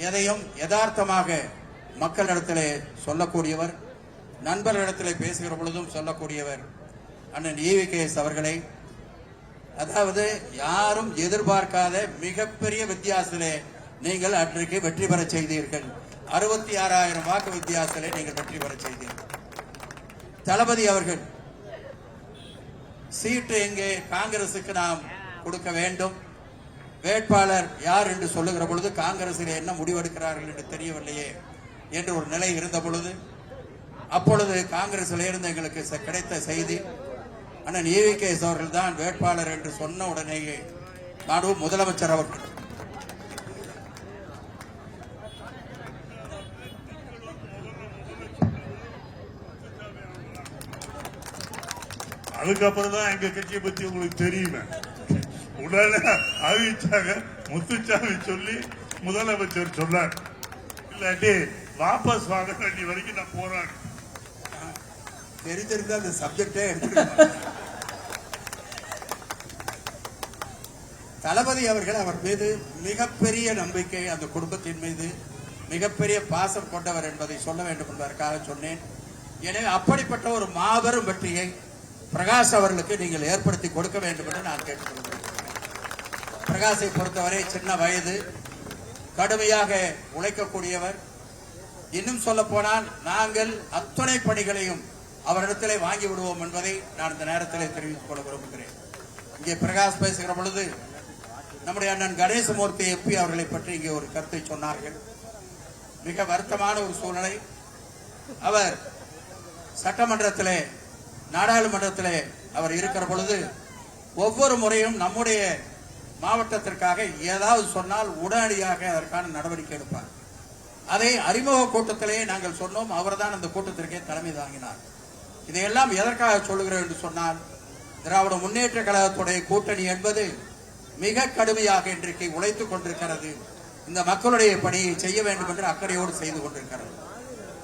எதையும் யதார்த்தமாக மக்களிடத்திலே சொல்லக்கூடியவர், நண்பர்களிடத்திலே பேசுகிற பொழுதும் சொல்லக்கூடியவர் அண்ணன் EVKS அவர்களை, அதாவது யாரும் எதிர்பார்க்காத மிகப்பெரிய வித்தியாசத்திலே நீங்கள் அன்றைக்கு வெற்றி பெற செய்தீர்கள். 66,000 வாக்கு வித்தியாசத்திலே நீங்கள் வெற்றி பெற செய்தீர்கள். தளபதி அவர்கள், சீட்டு எங்கே காங்கிரசுக்கு நாம் கொடுக்க வேண்டும், வேட்பாளர் யார் என்று சொல்லுகிற பொழுது காங்கிரசில் என்ன முடிவெடுக்கிறார்கள் என்று தெரியவில்லையே என்று ஒரு நிலை இருந்த பொழுது, அப்பொழுது காங்கிரசில் இருந்து எங்களுக்கு கிடைத்த செய்தி, அண்ணன் EVKS அவர்கள் தான் வேட்பாளர் என்று சொன்ன உடனேயே நானும் முதலமைச்சர் அவர்கள் அதுக்கப்புறம் தான் எங்க கட்சியை பத்தி உங்களுக்கு தெரியுமே. உடனே அறிவிச்சாங்க, முத்துச்சாமி சொல்லி முதலமைச்சர் சொன்னார், இல்லாட்டி வாபஸ் வாங்க வேண்டிய வரைக்கும் நான் போராடு. தெரிஞ்சிருந்தா அந்த சப்ஜெக்டே எடுத்துக்க. தளபதி அவர்கள் அவர் மீது மிகப்பெரிய நம்பிக்கை, அந்த குடும்பத்தின் மீது மிகப்பெரிய பாசம் கொண்டவர் என்பதை சொல்ல வேண்டும் என்பதற்காக சொன்னேன். எனவே அப்படிப்பட்ட ஒரு மாபெரும் வெற்றியை பிரகாஷ் அவர்களுக்கு நீங்கள் ஏற்படுத்தி கொடுக்க வேண்டும் என்று நான் கேட்டுக்கொள்கிறேன். பிரகாஷை பொறுத்தவரை சின்ன வயது, கடுமையாக உழைக்கக்கூடியவர். இன்னும் சொல்ல போனால் நாங்கள் அத்தனை பணிகளையும் அவரிடத்திலே வாங்கி விடுவோம் என்பதை நான் இந்த நேரத்திலே தெரிவித்துக் கொள்ள விரும்புகிறேன். இங்கே பிரகாஷ் பேசுகிற பொழுது நம்முடைய அண்ணன் கணேசமூர்த்தி MP அவர்களை பற்றி இங்கே ஒரு கருத்தை சொன்னார்கள். மிக வருத்தமான ஒரு சூழ்நிலை. அவர் சட்டமன்றத்திலே, நாடாளுமன்றத்திலே அவர் இருக்கிற பொழுது ஒவ்வொரு முறையும் நம்முடைய மாவட்டத்திற்காக ஏதாவது சொன்னால் உடனடியாக அதற்கான நடவடிக்கை எடுப்பார். அதை அறிமுக கூட்டத்திலேயே நாங்கள் சொன்னோம். அவர்தான் அந்த கூட்டத்திற்கே தலைமை தாங்கினார். இதையெல்லாம் எதற்காக சொல்லுகிறோம் என்று சொன்னால், திராவிட முன்னேற்ற கழகத்துடைய கூட்டணி என்பது மிக கடுமையாக இன்றைக்கு உழைத்துக் கொண்டிருக்கிறது. இந்த மக்களுடைய பணியை செய்ய வேண்டும் என்று அக்கறையோடு செய்து கொண்டிருக்கிறது.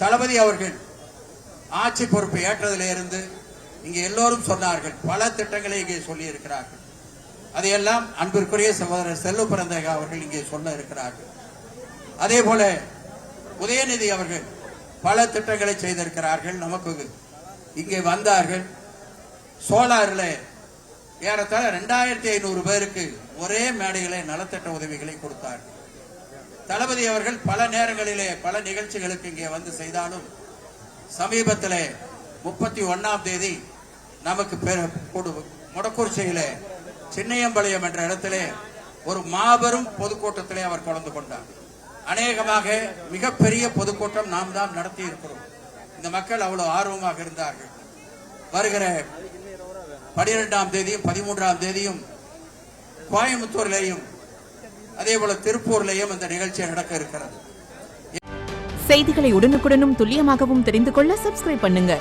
தளபதி அவர்கள் ஆட்சி பொறுப்பு ஏற்றதிலிருந்து இங்கே எல்லோரும் சொன்னார்கள், பல திட்டங்களை இங்கே சொல்லி இருக்கிறார்கள். அதையெல்லாம் அன்பிற்குரிய சகோதரர் செல்வ பிறந்தகா அவர்கள் இங்கே சொல்ல இருக்கிறார்கள். அதே போல உதயநிதி அவர்கள் பல திட்டங்களை செய்திருக்கிறார்கள். நமக்கு இங்கே வந்தார்கள். சோலாரில் ஏறத்தாழ 2500 பேருக்கு ஒரே மேடையிலே நலத்திட்ட உதவிகளை கொடுத்தார்கள். தளபதி அவர்கள் பல நேரங்களிலே பல நிகழ்ச்சிகளுக்கு இங்கே வந்து செய்தாலும், சமீபத்தில் 31ஆம் தேதி நமக்கு முடக்குறிச்சியிலே சின்னையம்பாளையம் என்ற இடத்திலே ஒரு மாபெரும் பொதுக்கூட்டத்திலே அவர் கலந்து கொண்டார். அநேகமாக மிகப்பெரிய பொதுக்கூட்டம் நாம் தான் நடத்தி இருக்கிறோம். இந்த மக்கள் அவ்வளவு ஆர்வமாக இருந்தார்கள். வருகிற 12ஆம் தேதியும் 13ஆம் தேதியும் கோயம்புத்தூர்லேயும் அதே போல திருப்பூர்லேயும் இந்த நிகழ்ச்சி நடக்க இருக்கிறது. செய்திகளை உடனுக்குடனும் துல்லியமாகவும் தெரிந்து கொள்ள சப்ஸ்கிரைப் பண்ணுங்க.